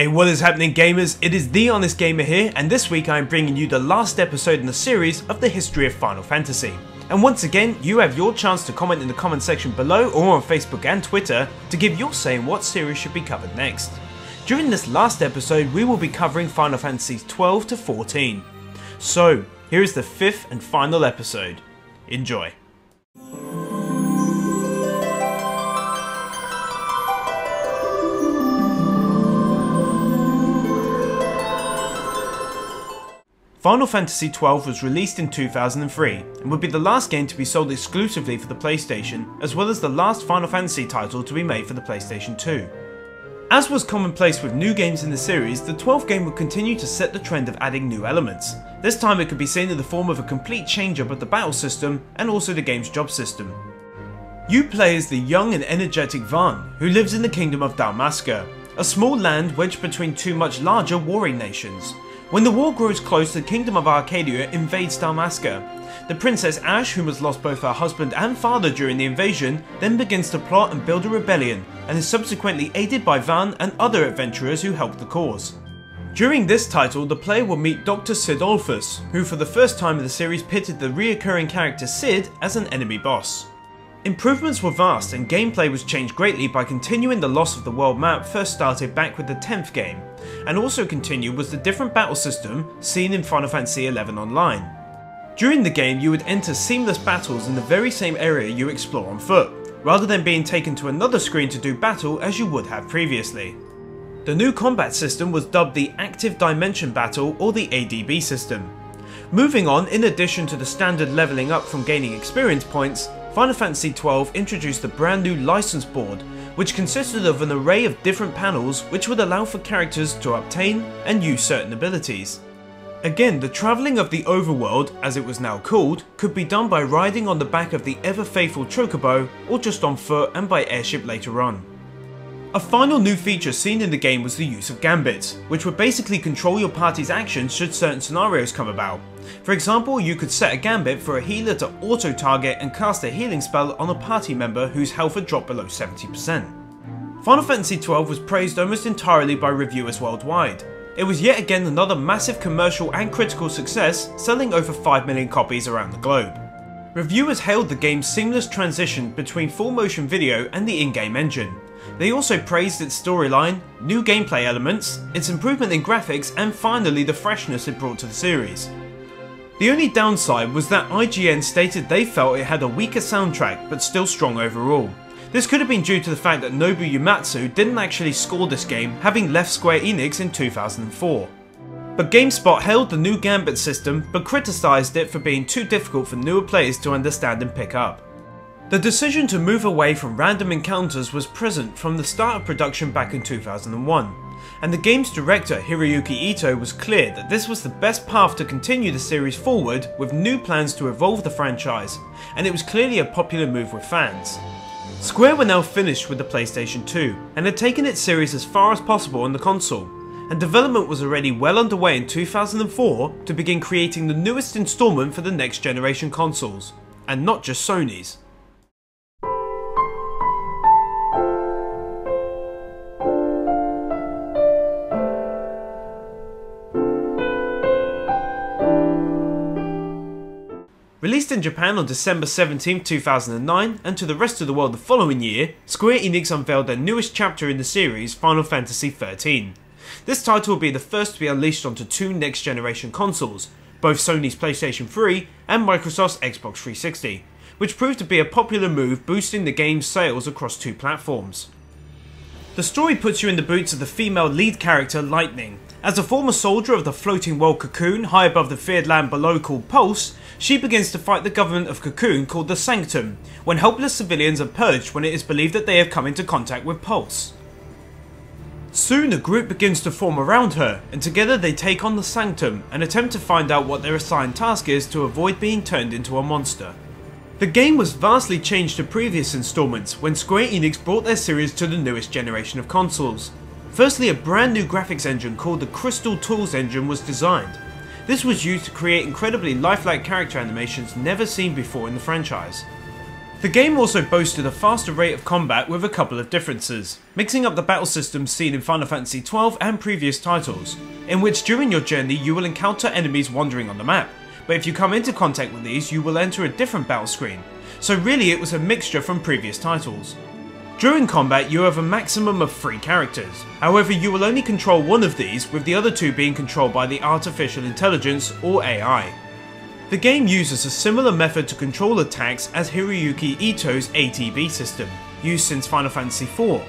Hey, what is happening gamers? It is The Honest Gamer here, and this week I am bringing you the last episode in the series of the history of Final Fantasy. And once again, you have your chance to comment in the comment section below or on Facebook and Twitter to give your say in what series should be covered next. During this last episode, we will be covering Final Fantasies XII to XIV. So, here is the fifth and final episode. Enjoy. Final Fantasy XII was released in 2003 and would be the last game to be sold exclusively for the PlayStation, as well as the last Final Fantasy title to be made for the PlayStation 2. As was commonplace with new games in the series, the 12th game would continue to set the trend of adding new elements. This time it could be seen in the form of a complete change-up of the battle system and also the game's job system. You play as the young and energetic Vaan, who lives in the kingdom of Dalmasca, a small land wedged between two much larger warring nations. When the war grows close, the kingdom of Arcadia invades Dalmasca. The Princess Ash, who has lost both her husband and father during the invasion, then begins to plot and build a rebellion, and is subsequently aided by Vaan and other adventurers who help the cause. During this title, the player will meet Dr. Sidolphus, who for the first time in the series pitted the reoccurring character Sid as an enemy boss. Improvements were vast and gameplay was changed greatly by continuing the loss of the world map first started back with the 10th game, and also continued was the different battle system seen in Final Fantasy XI Online. During the game you would enter seamless battles in the very same area you explore on foot, rather than being taken to another screen to do battle as you would have previously. The new combat system was dubbed the Active Dimension Battle or the ADB system. Moving on, in addition to the standard leveling up from gaining experience points, Final Fantasy XII introduced the brand new license board, which consisted of an array of different panels which would allow for characters to obtain and use certain abilities. Again, the travelling of the overworld, as it was now called, could be done by riding on the back of the ever faithful Chocobo, or just on foot and by airship later on. A final new feature seen in the game was the use of gambits, which would basically control your party's actions should certain scenarios come about. For example, you could set a gambit for a healer to auto-target and cast a healing spell on a party member whose health had dropped below 70%. Final Fantasy XII was praised almost entirely by reviewers worldwide. It was yet again another massive commercial and critical success, selling over 5 million copies around the globe. Reviewers hailed the game's seamless transition between full motion video and the in-game engine. They also praised its storyline, new gameplay elements, its improvement in graphics, and finally the freshness it brought to the series. The only downside was that IGN stated they felt it had a weaker soundtrack but still strong overall. This could have been due to the fact that Nobu Uematsu didn't actually score this game, having left Square Enix in 2004. But GameSpot hailed the new Gambit system but criticised it for being too difficult for newer players to understand and pick up. The decision to move away from random encounters was present from the start of production back in 2001, and the game's director Hiroyuki Ito was clear that this was the best path to continue the series forward with new plans to evolve the franchise, and it was clearly a popular move with fans. Square were now finished with the PlayStation 2 and had taken its series as far as possible on the console, and development was already well underway in 2004 to begin creating the newest installment for the next generation consoles, and not just Sony's. Released in Japan on December 17, 2009, and to the rest of the world the following year, Square Enix unveiled their newest chapter in the series, Final Fantasy XIII. This title will be the first to be unleashed onto two next generation consoles, both Sony's PlayStation 3 and Microsoft's Xbox 360, which proved to be a popular move, boosting the game's sales across two platforms. The story puts you in the boots of the female lead character Lightning. As a former soldier of the floating world Cocoon high above the feared land below called Pulse, she begins to fight the government of Cocoon called the Sanctum, when helpless civilians are purged when it is believed that they have come into contact with Pulse. Soon a group begins to form around her, and together they take on the Sanctum and attempt to find out what their assigned task is to avoid being turned into a monster. The game was vastly changed to previous installments when Square Enix brought their series to the newest generation of consoles. Firstly, a brand new graphics engine called the Crystal Tools engine was designed. This was used to create incredibly lifelike character animations never seen before in the franchise. The game also boasted a faster rate of combat with a couple of differences, mixing up the battle systems seen in Final Fantasy XII and previous titles, in which during your journey you will encounter enemies wandering on the map, but if you come into contact with these you will enter a different battle screen, so really it was a mixture from previous titles. During combat you have a maximum of 3 characters, however you will only control one of these, with the other 2 being controlled by the Artificial Intelligence or AI. The game uses a similar method to control attacks as Hiroyuki Ito's ATB system, used since Final Fantasy IV.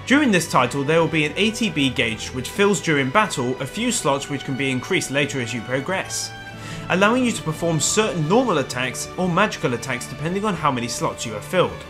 During this title there will be an ATB gauge which fills during battle a few slots which can be increased later as you progress, allowing you to perform certain normal attacks or magical attacks depending on how many slots you have filled.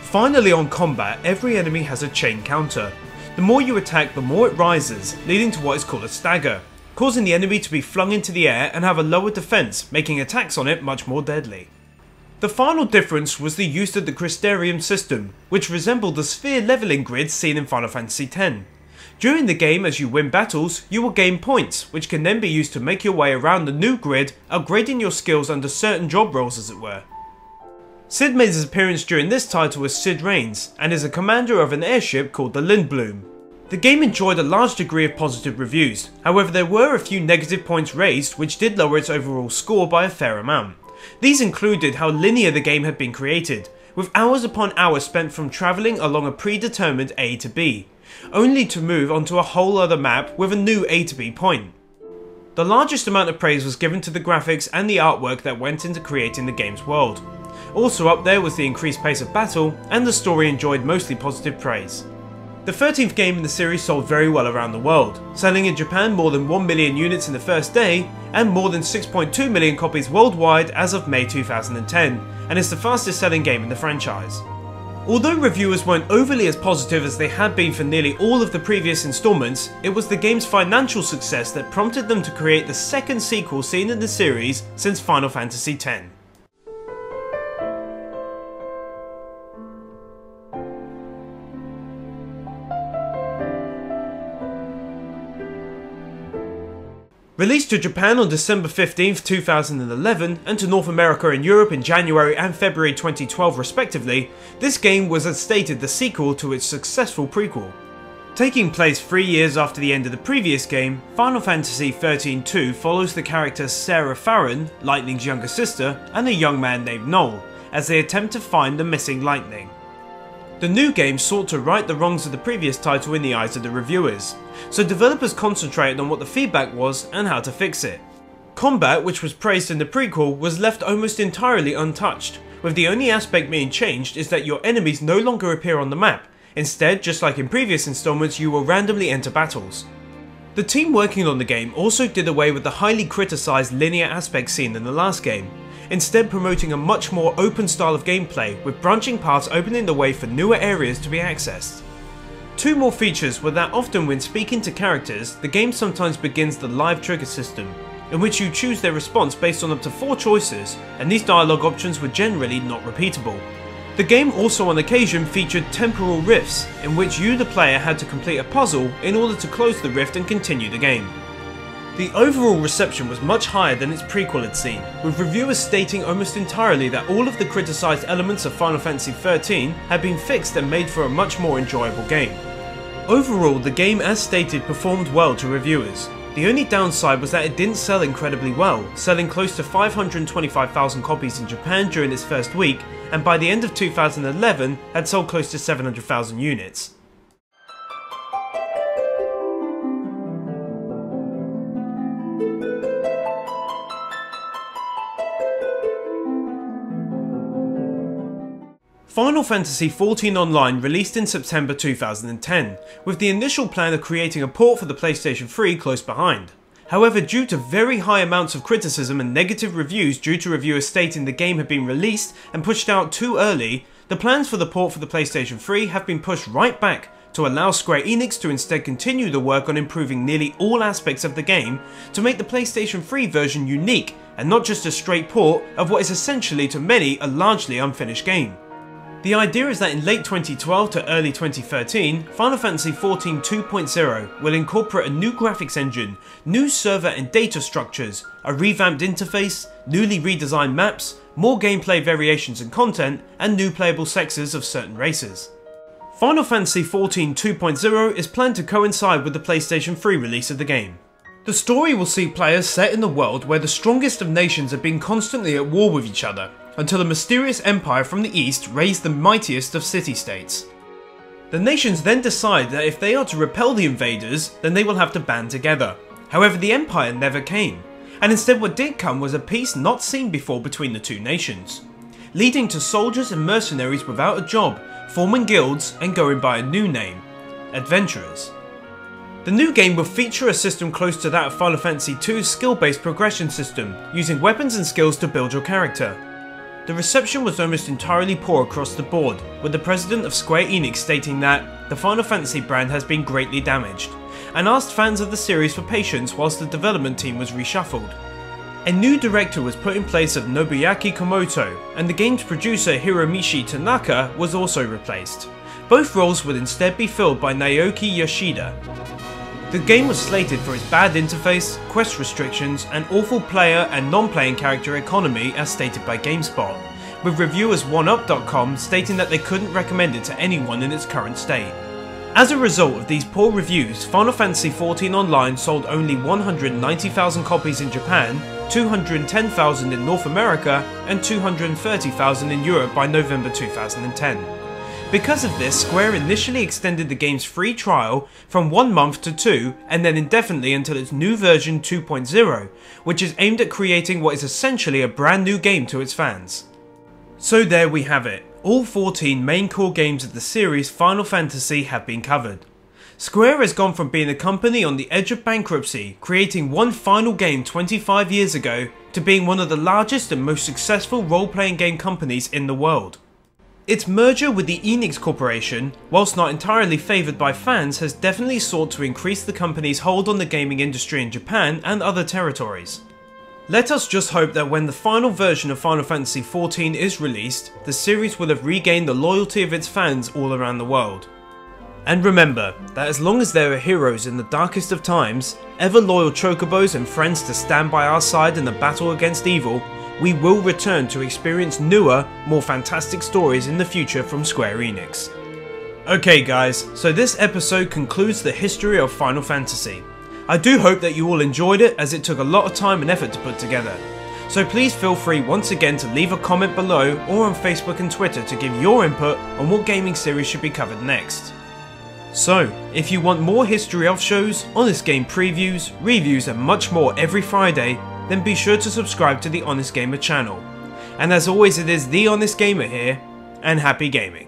Finally, on combat, every enemy has a chain counter. The more you attack, the more it rises, leading to what is called a stagger, causing the enemy to be flung into the air and have a lower defense, making attacks on it much more deadly. The final difference was the use of the Crystarium system, which resembled the sphere leveling grid seen in Final Fantasy X. During the game, as you win battles, you will gain points, which can then be used to make your way around the new grid, upgrading your skills under certain job roles as it were. Cid made his appearance during this title as Cid Rains, and is a commander of an airship called the Lindblom. The game enjoyed a large degree of positive reviews, however there were a few negative points raised which did lower its overall score by a fair amount. These included how linear the game had been created, with hours upon hours spent from travelling along a predetermined A to B, only to move onto a whole other map with a new A to B point. The largest amount of praise was given to the graphics and the artwork that went into creating the game's world. Also up there was the increased pace of battle, and the story enjoyed mostly positive praise. The 13th game in the series sold very well around the world, selling in Japan more than 1 million units in the first day, and more than 6.2 million copies worldwide as of May 2010, and is the fastest selling game in the franchise. Although reviewers weren't overly as positive as they had been for nearly all of the previous installments, it was the game's financial success that prompted them to create the second sequel seen in the series since Final Fantasy X. Released to Japan on December 15, 2011, and to North America and Europe in January and February 2012 respectively, this game was as stated the sequel to its successful prequel. Taking place 3 years after the end of the previous game, Final Fantasy XIII-2 follows the characters Sarah Farron, Lightning's younger sister, and a young man named Noel, as they attempt to find the missing Lightning. The new game sought to right the wrongs of the previous title in the eyes of the reviewers, so developers concentrated on what the feedback was and how to fix it. Combat, which was praised in the prequel, was left almost entirely untouched, with the only aspect being changed is that your enemies no longer appear on the map. Instead, just like in previous installments, you will randomly enter battles. The team working on the game also did away with the highly criticised linear aspects seen in the last game, instead promoting a much more open style of gameplay, with branching paths opening the way for newer areas to be accessed. Two more features were that often when speaking to characters, the game sometimes begins the live trigger system, in which you choose their response based on up to 4 choices, and these dialogue options were generally not repeatable. The game also on occasion featured temporal rifts, in which you the player had to complete a puzzle in order to close the rift and continue the game. The overall reception was much higher than its prequel had seen, with reviewers stating almost entirely that all of the criticised elements of Final Fantasy XIII had been fixed and made for a much more enjoyable game. Overall, the game as stated performed well to reviewers. The only downside was that it didn't sell incredibly well, selling close to 525,000 copies in Japan during its first week, and by the end of 2011 had sold close to 700,000 units. Final Fantasy XIV Online released in September 2010, with the initial plan of creating a port for the PlayStation 3 close behind. However, due to very high amounts of criticism and negative reviews due to reviewers stating the game had been released and pushed out too early, the plans for the port for the PlayStation 3 have been pushed right back to allow Square Enix to instead continue the work on improving nearly all aspects of the game to make the PlayStation 3 version unique and not just a straight port of what is essentially to many a largely unfinished game. The idea is that in late 2012 to early 2013, Final Fantasy XIV 2.0 will incorporate a new graphics engine, new server and data structures, a revamped interface, newly redesigned maps, more gameplay variations and content, and new playable sexes of certain races. Final Fantasy XIV 2.0 is planned to coincide with the PlayStation 3 release of the game. The story will see players set in the world where the strongest of nations have been constantly at war with each other, until a mysterious empire from the east raised the mightiest of city-states. The nations then decide that if they are to repel the invaders, then they will have to band together. However, the empire never came, and instead what did come was a peace not seen before between the two nations, leading to soldiers and mercenaries without a job, forming guilds and going by a new name, adventurers. The new game will feature a system close to that of Final Fantasy II's skill-based progression system, using weapons and skills to build your character. The reception was almost entirely poor across the board, with the president of Square Enix stating that the Final Fantasy brand has been greatly damaged, and asked fans of the series for patience whilst the development team was reshuffled. A new director was put in place of Nobuyuki Komoto, and the game's producer Hiromichi Tanaka was also replaced. Both roles would instead be filled by Naoki Yoshida. The game was slated for its bad interface, quest restrictions, and awful player and non-playing character economy as stated by GameSpot, with reviewers 1UP.com stating that they couldn't recommend it to anyone in its current state. As a result of these poor reviews, Final Fantasy XIV Online sold only 190,000 copies in Japan, 210,000 in North America, and 230,000 in Europe by November 2010. Because of this, Square initially extended the game's free trial from 1 month to 2, and then indefinitely until its new version 2.0, which is aimed at creating what is essentially a brand new game to its fans. So there we have it. All 14 main core games of the series Final Fantasy have been covered. Square has gone from being a company on the edge of bankruptcy, creating one final game 25 years ago, to being one of the largest and most successful role-playing game companies in the world. Its merger with the Enix Corporation, whilst not entirely favoured by fans, has definitely sought to increase the company's hold on the gaming industry in Japan and other territories. Let us just hope that when the final version of Final Fantasy XIV is released, the series will have regained the loyalty of its fans all around the world. And remember, that as long as there are heroes in the darkest of times, ever loyal chocobos and friends to stand by our side in the battle against evil, we will return to experience newer, more fantastic stories in the future from Square Enix. Okay guys, so this episode concludes the history of Final Fantasy. I do hope that you all enjoyed it, as it took a lot of time and effort to put together. So please feel free once again to leave a comment below or on Facebook and Twitter to give your input on what gaming series should be covered next. So, if you want more history of shows, honest game previews, reviews and much more every Friday, then be sure to subscribe to the Honest Gamer channel. And as always, it is The Honest Gamer here, and happy gaming.